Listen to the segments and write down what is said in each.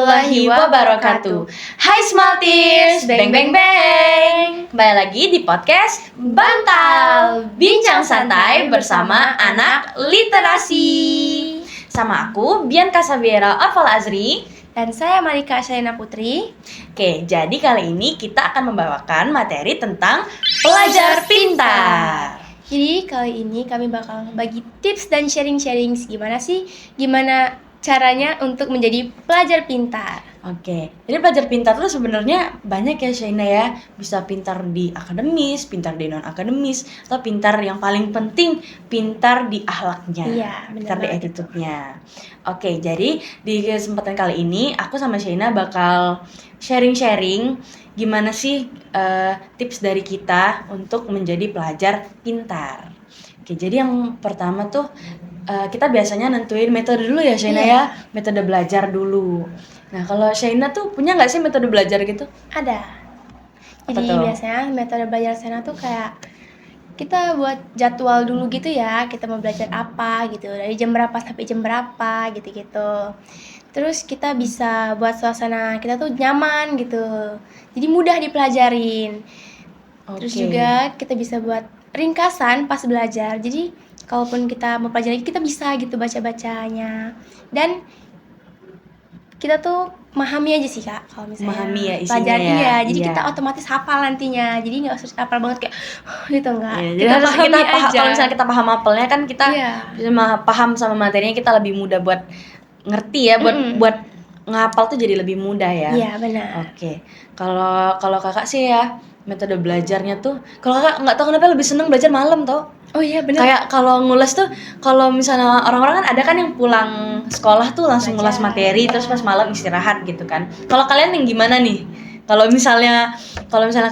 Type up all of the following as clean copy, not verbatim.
warahmatullahi wabarakatuh. Hai Smalters, bang bang bang. Kembali lagi di podcast Bantal, bincang santai bersama anak literasi. Sama aku Bianca Sabiera Afal Azri. Dan saya Malika Shaina Putri. Oke, jadi kali ini kita akan membawakan materi tentang pelajar pintar. Jadi kali ini kami bakal bagi tips dan sharing-sharing gimana caranya untuk menjadi pelajar pintar. Oke, jadi pelajar pintar itu sebenarnya banyak ya Shaina ya. Bisa pintar di akademis, pintar di non-akademis, atau pintar yang paling penting, pintar di akhlaknya, Iya, pintar di benar attitude-nya. Oke, jadi di kesempatan kali ini aku sama Shaina bakal sharing-sharing gimana sih tips dari kita untuk menjadi pelajar pintar. Oke, jadi yang pertama tuh kita biasanya nentuin metode dulu ya Shaina ya, metode belajar dulu. Nah kalau Shaina tuh punya nggak sih metode belajar gitu? Ada. Jadi biasanya metode belajar Shaina tuh kayak kita buat jadwal dulu gitu ya, kita mau belajar apa gitu, dari jam berapa sampai jam berapa gitu-gitu. Terus kita bisa buat suasana kita tuh nyaman gitu, jadi mudah dipelajarin. Terus juga kita bisa buat ringkasan pas belajar, jadi kalaupun kita mau pelajari kita bisa gitu baca-bacanya. Dan kita tuh memahami aja sih Kak, kalau misalnya memahami ya isinya pelajari ya. Jadi kita otomatis hafal nantinya, jadi nggak usah hafal banget kayak gitu enggak. Jadi harus kita paham, kalau misalnya kita paham apelnya kan kita bisa paham sama materinya, kita lebih mudah buat ngerti ya, buat ngapal tuh jadi lebih mudah ya. Iya benar. Oke, kalau kakak sih ya metode belajarnya tuh, kalau kakak nggak tahu kenapa lebih seneng belajar malam tau. Oh iya benar. Kayak kalau ngulas tuh, kalau misalnya orang-orang kan ada kan yang pulang sekolah tuh langsung ngulas materi, terus pas malam istirahat gitu kan. Kalau kalian yang gimana nih? Kalau misalnya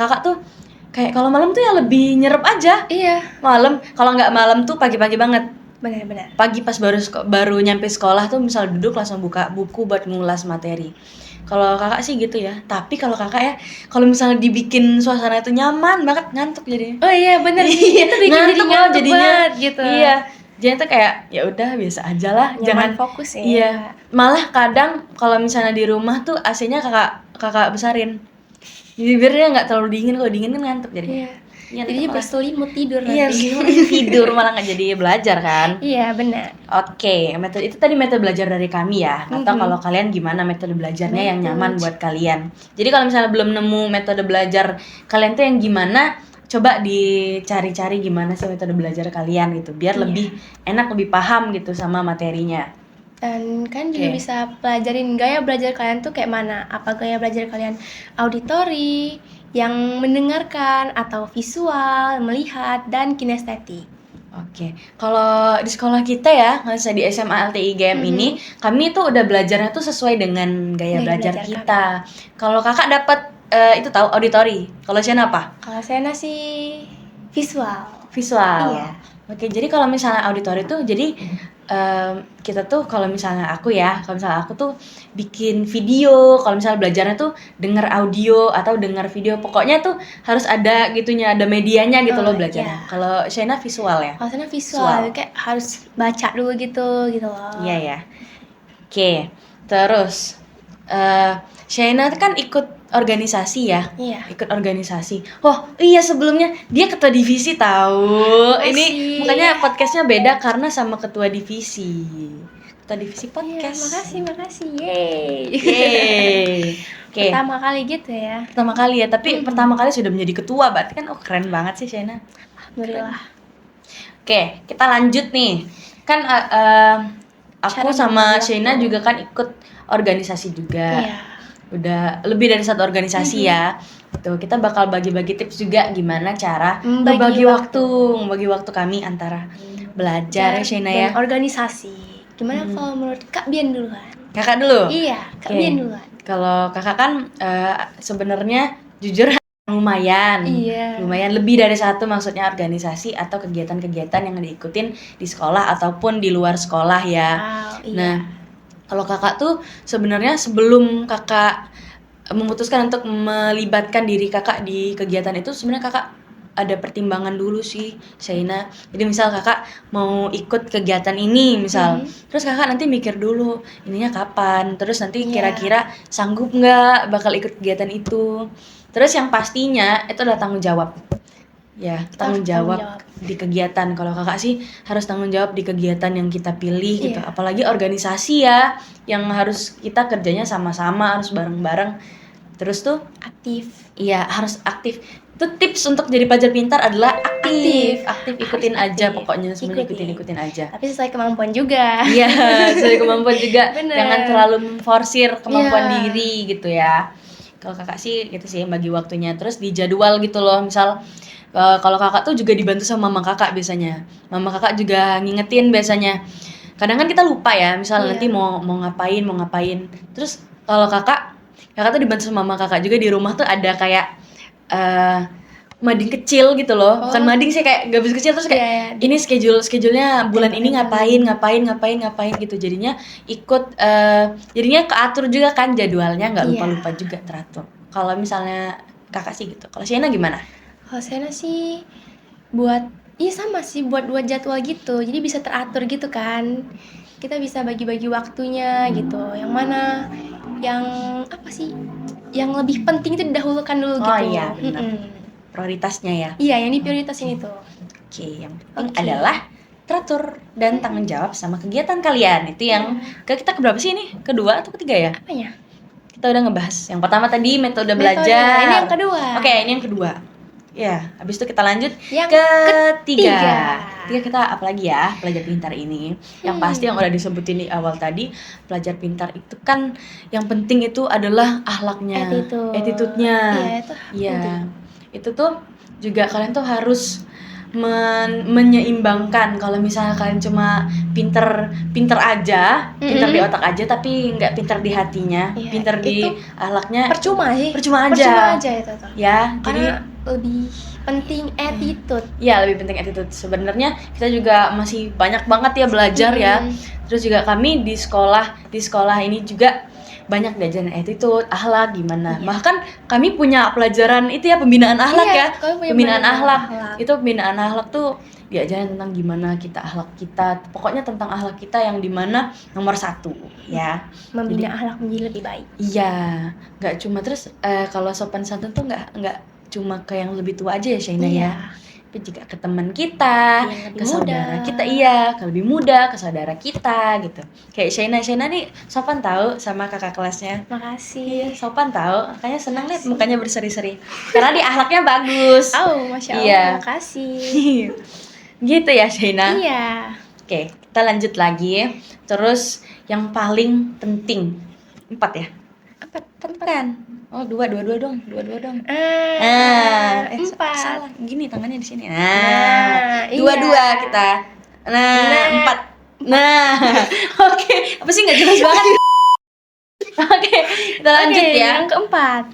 kakak tuh kayak kalau malam tuh ya lebih nyerep aja. Iya. Malam, kalau nggak malam tuh pagi-pagi banget. Benar-benar. Pagi pas baru nyampe sekolah tuh misal duduk langsung buka buku buat ngulas materi. Kalau kakak sih gitu ya. Tapi kalau kakak ya, kalau misalnya dibikin suasana itu nyaman banget, ngantuk jadinya. Oh iya benar. Itu bikin ngantuk jadinya gitu. Iya. Jadi tuh kayak ya udah biasa aja lah, jangan fokus ya. Iya. Malah kadang kalau misalnya di rumah tuh AC-nya kakak besarin. Jadi biar dia nggak terlalu dingin, kalau dingin kan ngantuk jadinya. Iya. Jadi berselimut tidur nanti. Iya, tidur malah nggak jadi belajar kan. Iya benar. Oke, metode itu tadi metode belajar dari kami ya. Atau kalau kalian gimana metode belajarnya yang nyaman buat kalian. Jadi kalau misalnya belum nemu metode belajar kalian tuh yang gimana, coba dicari-cari gimana sih metode belajar kalian gitu, biar lebih enak, lebih paham gitu sama materinya. Dan kan juga bisa pelajarin gaya belajar kalian tuh kayak mana. Apa gaya belajar kalian auditori, yang mendengarkan, atau visual, melihat, dan kinestetik. Oke, kalau di sekolah kita ya, misalnya di SMA LTI GM ini, kami tuh udah belajarnya tuh sesuai dengan gaya belajar kita. Kalau kakak dapat itu tahu auditori, kalau Shena apa? Kalau Shena sih visual. Iya. Oke, jadi kalau misalnya auditori tuh, jadi kita tuh kalau misalnya aku tuh bikin video. Kalau misalnya belajarnya tuh denger audio atau denger video, pokoknya tuh harus ada gitunya, ada medianya gitu loh belajarnya. Kalau Shena visual ya? Kalau Shena visual, kayak harus baca dulu gitu loh. Iya ya. Oke, terus Shena kan ikut organisasi ya? Iya. Ikut organisasi. Oh iya, sebelumnya dia ketua divisi tahu. Ini makanya podcastnya beda karena sama ketua divisi. Ketua divisi podcast. Iya, makasih. Yeay. Oke. Pertama kali gitu ya. Pertama kali ya, tapi pertama kali sudah menjadi ketua, berarti kan keren banget sih Shena. Alhamdulillah. Oke, kita lanjut nih. Kan aku sama Shena juga kan ikut organisasi juga. Iya. Udah lebih dari satu organisasi ya. Tuh, kita bakal bagi-bagi tips juga gimana cara membagi waktu kami antara belajar ya Shena ya. Organisasi. Gimana kalau menurut Kak Bian duluan? Kakak dulu? Iya, Kak Bian duluan. Kalau kakak kan sebenarnya jujur lumayan. Iya. Lumayan lebih dari satu, maksudnya organisasi atau kegiatan-kegiatan yang diikutin di sekolah ataupun di luar sekolah ya. Iya. Nah, kalau kakak tuh sebenarnya sebelum kakak memutuskan untuk melibatkan diri kakak di kegiatan itu, sebenarnya kakak ada pertimbangan dulu sih, Shaina. Jadi misal kakak mau ikut kegiatan ini misal, terus kakak nanti mikir dulu ininya kapan, terus nanti kira-kira sanggup nggak bakal ikut kegiatan itu. Terus yang pastinya itu adalah tanggung jawab. Ya, tanggung jawab di kegiatan. Kalau kakak sih harus tanggung jawab di kegiatan yang kita pilih gitu. Apalagi organisasi ya, yang harus kita kerjanya sama-sama, harus bareng-bareng. Terus tuh aktif. Iya, harus aktif. Itu tips untuk jadi pelajar pintar adalah aktif ikutin Harus aja aktif. pokoknya, semua ikutin aja. Tapi sesuai kemampuan juga. Iya, sesuai kemampuan juga. Bener. Jangan terlalu memforsir kemampuan diri gitu ya. Kalau kakak sih gitu sih, bagi waktunya. Terus di jadwal gitu loh, misal kalau kakak tuh juga dibantu sama mama kakak biasanya. Mama kakak juga ngingetin biasanya. Kadang kan kita lupa ya, misal nanti mau ngapain. Terus kalau kakak tuh dibantu sama mama kakak juga. Di rumah tuh ada kayak mading kecil gitu loh. Bukan mading sih, kayak gabus kecil. Terus kayak ini schedule-nya bulan ini ngapain gitu. Jadinya jadinya keatur juga kan jadwalnya, nggak lupa juga teratur. Kalau misalnya kakak sih gitu. Kalau Shaina gimana? Kalau Shaina sih buat jadwal gitu, jadi bisa teratur gitu kan. Kita bisa bagi-bagi waktunya gitu. Yang mana yang yang lebih penting itu didahulukan dulu gitu. Oh iya, benar. Prioritasnya ya. Iya, yang diprioritasin itu. Oke, yang penting adalah teratur dan tanggung jawab sama kegiatan kalian. Itu yang kita keberapa sih ini? Kedua atau ketiga ya? Apanya? Kita udah ngebahas. Yang pertama tadi metode belajar. Ini yang kedua. Oke, ini yang kedua. Ya, habis itu kita lanjut yang ketiga kita apa lagi ya, pelajar pintar ini. Yang pasti yang udah disebutin di awal tadi, pelajar pintar itu kan yang penting itu adalah akhlaknya, attitude-nya. Iya. Itu tuh juga kalian tuh harus menyeimbangkan. Kalau misalnya kalian cuma pinter aja, pinter di otak aja tapi nggak pinter di hatinya, pinter di akhlaknya, percuma aja itu tuh. Ya, karena lebih penting attitude. Ya, lebih penting attitude. Sebenarnya kita juga masih banyak banget ya belajar ya. Terus juga kami di sekolah ini juga banyak diajarin attitude, akhlak gimana. Bahkan kami punya pelajaran itu ya, pembinaan akhlak ya. Pembinaan akhlak. Itu pembinaan akhlak tuh diajarin tentang gimana kita akhlak kita. Pokoknya tentang akhlak kita yang dimana nomor 1 ya. Membina akhlak menjadi lebih baik. Iya, nggak cuma terus kalau sopan santun tuh nggak cuma ke yang lebih tua aja ya Shaina ya. Tapi juga ke teman kita, ke saudara kita, ke lebih muda, ke saudara kita gitu. Kayak Shaina nih sopan tahu sama kakak kelasnya. Makasih. Sopan tahu, makanya senang lihat mukanya berseri-seri. Karena di akhlaknya bagus. Masya Allah. Makasih. Gitu ya Shaina. Iya. Oke, kita lanjut lagi. Terus yang paling penting 4 ya? 4 kan? Oh, dua dong. 4. Salah. Gini tangannya di sini. Dua kita. 4. Oke. Apa sih nggak jelas banget? Oke, kita lanjut ya. Yang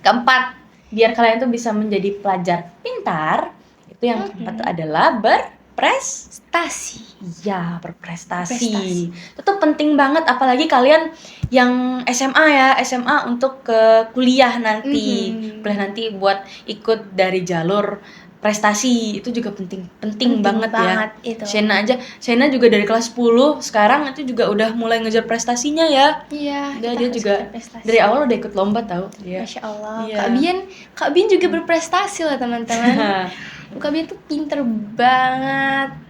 keempat. Biar kalian tuh bisa menjadi pelajar pintar, itu yang keempat tuh adalah berprestasi. Iya, berprestasi. Itu tuh penting banget, apalagi kalian yang SMA untuk ke kuliah nanti. Kuliah nanti buat ikut dari jalur prestasi, itu juga penting banget ya. Itu. Shaina juga dari kelas 10 sekarang itu juga udah mulai ngejar prestasinya ya. Iya. Dia juga dari awal udah ikut lomba tahu dia. Masya Allah. Kak Bian juga berprestasi loh teman-teman. Kak Bian tuh pinter banget.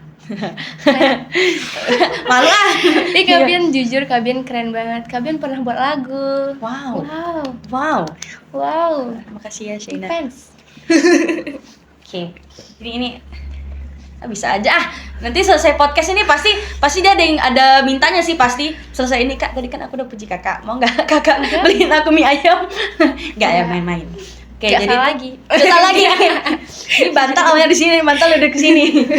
Malu ah. Kak Bian jujur, Kak Bian keren banget. Kak Bian pernah buat lagu. Wow. Makasih ya Shaina. Fans. Oke. Ini bisa aja. Nanti selesai podcast ini pasti dia ada mintanya sih pasti. Selesai ini Kak, tadi kan aku udah puji Kakak. Mau enggak Kakak beliin aku mie ayam? Enggak ya, main-main. Oke, jadi salah lagi. Salah lagi. Ini bantal awalnya di sini, bantal udah ke sini.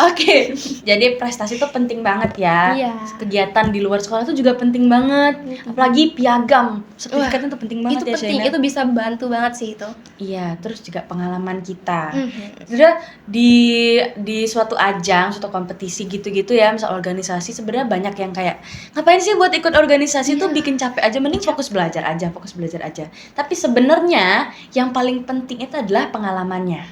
Oke. Jadi prestasi itu penting banget ya. Iya. Kegiatan di luar sekolah itu juga penting banget. Apalagi piagam. Sertifikatnya itu penting banget itu ya, penting. Shaina. Itu bisa bantu banget sih itu. Iya, terus juga pengalaman kita. Sudah di suatu ajang, suatu kompetisi gitu-gitu ya, misal organisasi, sebenarnya banyak yang kayak ngapain sih buat ikut organisasi tuh bikin capek aja, mending fokus belajar aja. Tapi sebenarnya yang paling penting itu adalah pengalamannya.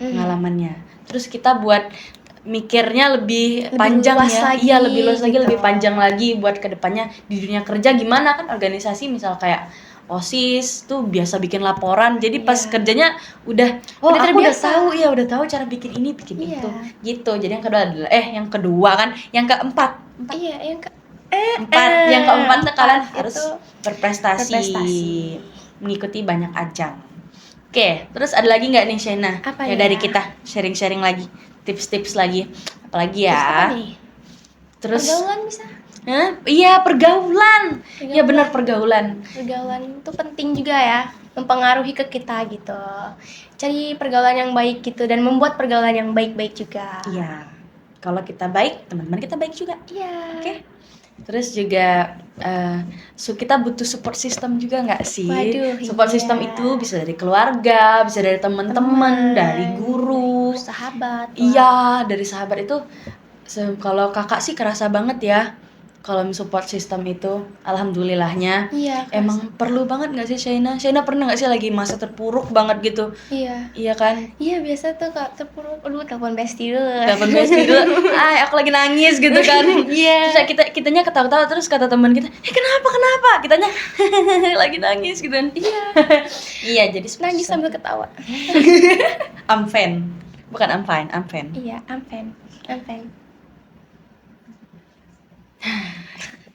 pengalamannya. Terus kita buat mikirnya lebih panjang luas ya. lagi, Iya, lebih luas lagi, gitu. lebih panjang lagi buat kedepannya di dunia kerja gimana kan organisasi misal kayak OSIS tuh biasa bikin laporan. Jadi pas Iya. kerjanya udah Udah aku udah terbiasa. tahu ya, udah tahu cara bikin ini, bikin Iya. itu. Gitu. Jadi yang kedua adalah yang keempat. Iya, yang Yang keempat tuh kalian itu harus berprestasi. berprestasi. Mengikuti banyak ajang. Oke, terus ada lagi nggak nih Shaina? Apa Ya ya? dari kita sharing-sharing lagi, tips-tips lagi. Apalagi Terus ya? apa nih? Terus Pergaulan bisa. Hah? Iya, pergaulan. Ya benar, pergaulan. Pergaulan itu penting juga ya, mempengaruhi ke kita gitu. Cari pergaulan yang baik gitu dan membuat pergaulan yang baik-baik juga. Iya. Kalau kita baik, teman-teman kita baik juga. Iya. Oke. Terus juga kita butuh support system juga nggak sih? Waduh, Support iya. system itu bisa dari keluarga, bisa dari teman-teman, dari guru. Sahabat. Iya, dari sahabat itu kalau kakak sih kerasa banget ya. Kalau support system itu, alhamdulillahnya. Iya. Emang perlu banget nggak sih Shaina? Shaina pernah nggak sih lagi masa terpuruk banget gitu? Iya. Iya kan? Iya, biasa tuh Kak terpuruk. Aduh, telepon bestie dulu. Telepon bestie dulu, aku lagi nangis gitu kan. Iya. Terus kitanya ketawa-tawa, terus kata teman kita, kenapa? Kitanya lagi nangis gitu kan. Iya. Iya, jadi Nangis sambil ketawa. I'm fine. Bukan I'm fine, I'm fine. Iya, I'm fine.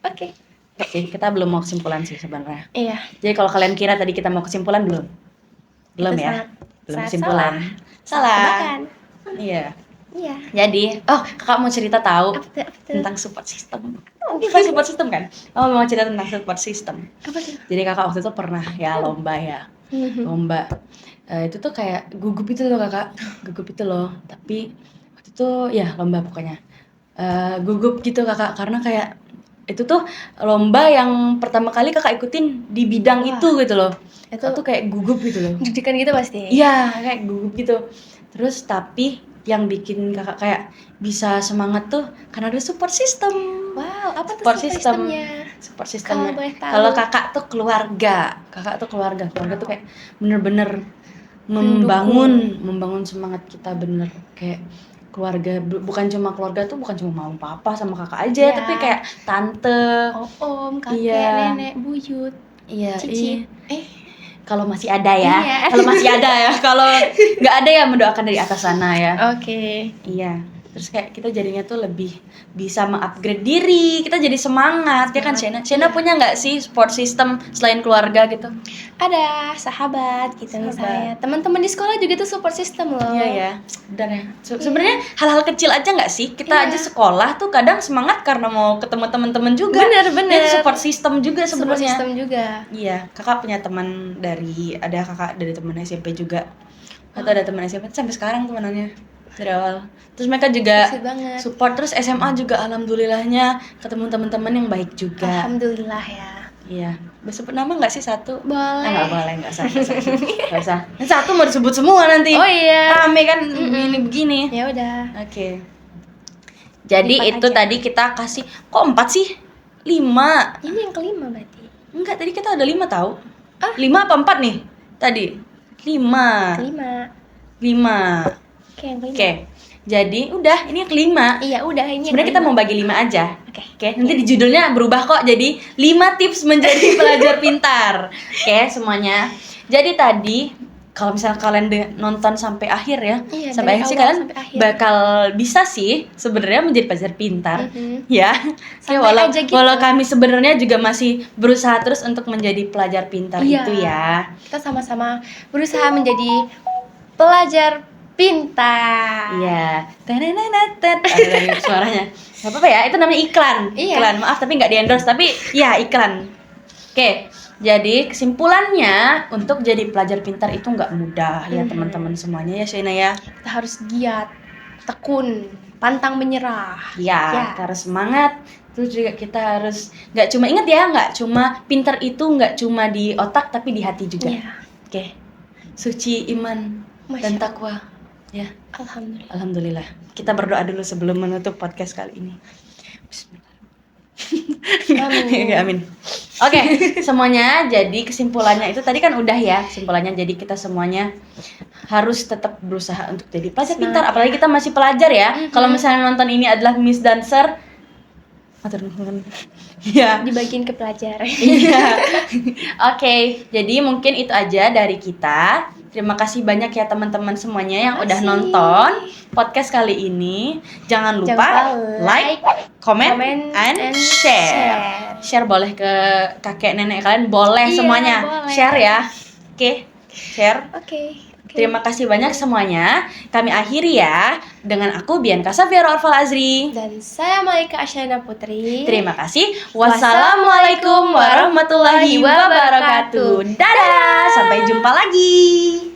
Oke. Oke, kita belum mau kesimpulan sih sebenarnya. Iya. Jadi kalau kalian kira tadi kita mau kesimpulan belum? Belum Itu ya? Belum sangat kesimpulan. salah. Salah. Tebakan. Iya. Iya. Jadi, kakak mau cerita tahu Apa tuh? tentang support system. Kita support system kan? Mau cerita tentang support system. Apa tuh? Jadi kakak waktu itu pernah ya lomba ya. Lomba. Itu tuh kayak gugup itu loh kakak. Gugup itu loh. Tapi waktu itu ya lomba pokoknya. Gugup gitu kakak karena kayak itu tuh lomba yang pertama kali kakak ikutin di bidang itu gitu loh. Itu tuh kayak gugup gitu loh. Deg-degan gitu pasti. Iya, kayak gugup gitu. Terus tapi yang bikin kakak kayak bisa semangat tuh karena ada support system. Wow, apa tuh Support support system. systemnya? Support systemnya. Kalau boleh tahu. Kalau kakak tuh keluarga. Keluarga tuh kayak bener-bener membangun semangat kita bener kayak keluarga. Bukan cuma keluarga tuh bukan cuma mama papa sama kakak aja, Iya. tapi kayak tante, Om, kakek, Iya. nenek, buyut, iya, cicit. kalau masih ada ya. Iya. Kalau masih ada ya. Kalau nggak ada ya mendoakan dari atas sana ya. Oke. Iya. Terus kayak kita jadinya tuh lebih bisa mengupgrade diri. Kita jadi semangat ya kan Shaina? Shaina punya nggak sih support system selain keluarga gitu? Ada sahabat gitu misalnya. Teman-teman di sekolah juga tuh support system loh. Iya ya. Benar ya. Sebenarnya hal-hal kecil aja nggak sih? Kita Iya. aja sekolah tuh kadang semangat karena mau ketemu teman-teman juga. Bener. Itu support system juga Support sebenarnya. system juga. Iya, kakak punya teman ada kakak dari teman SMP juga. Atau ada teman SMP sampai sekarang temanannya dari awal. Terus mereka juga Sweet banget. support. Terus SMA juga alhamdulillahnya ketemu teman-teman yang baik juga. Alhamdulillah ya. Iya. Bisa sebut nama nggak sih satu? Boleh. Nggak boleh, nggak usah. Nggak usah. Yang satu mau disebut semua nanti. Oh iya. Rame kan begini. Ya udah. Oke. Jadi Lipat itu aja. tadi kita kasih kok 4 sih? 5. Ini yang kelima berarti. Enggak, tadi kita ada 5 tahu. Ah. 5 apa 4 nih? Tadi 5. Kelima. Oke, yang kelima. Oke. Jadi udah ini yang kelima. Iya, udah ini. Sebenarnya kita mau bagi 5 aja. Oke. Nanti di judulnya berubah kok jadi 5 tips menjadi pelajar pintar. Oke, semuanya. Jadi tadi kalau misalnya kalian nonton sampai akhir ya, Iya, sampai dari akhir sih awal kalian sampai akhir. bakal bisa sih sebenarnya menjadi pelajar pintar. Ya. Oke, Santai aja gitu. walau kami sebenarnya juga masih berusaha terus untuk menjadi pelajar pintar Iya. itu ya. Kita sama-sama berusaha menjadi pelajar pintar. Iya. Tenenenetet. Ada dari suaranya. Gak apa-apa ya, itu namanya iklan. Iya. Iklan, maaf tapi nggak di-endorse, tapi ya iklan. Oke, jadi kesimpulannya untuk jadi pelajar pintar itu nggak mudah ya teman-teman semuanya ya Shaina ya. Kita harus giat, tekun, pantang menyerah. Ya, kita harus semangat. Terus juga kita harus nggak cuma ingat ya, nggak cuma pintar itu nggak cuma di otak tapi di hati juga. Iya. Oke, suci iman dan takwa. Ya, Alhamdulillah. alhamdulillah. Kita berdoa dulu sebelum menutup podcast kali ini. Bismillah. Amin. Amin. Oke, semuanya jadi kesimpulannya itu tadi kan udah ya, kesimpulannya jadi kita semuanya harus tetap berusaha untuk jadi pelajar pintar, apalagi kita masih pelajar ya. Kalau misalnya nonton ini adalah Miss Dancer, matur nuwun. Ya. Dibagiin ke pelajar. Iya. Oke, jadi mungkin itu aja dari kita. Terima kasih banyak ya teman-teman semuanya yang udah nonton podcast kali ini. Jangan lupa like, comment, and share. Share boleh ke kakek nenek kalian, boleh Iya, semuanya. boleh. Share ya. Oke, share. Oke. Terima kasih banyak semuanya. Kami akhiri ya dengan aku Bianca Safiara Orval Azri. Dan saya Malaika Asyana Putri. Terima kasih. Wassalamualaikum warahmatullahi wabarakatuh. Dadah. Sampai jumpa lagi.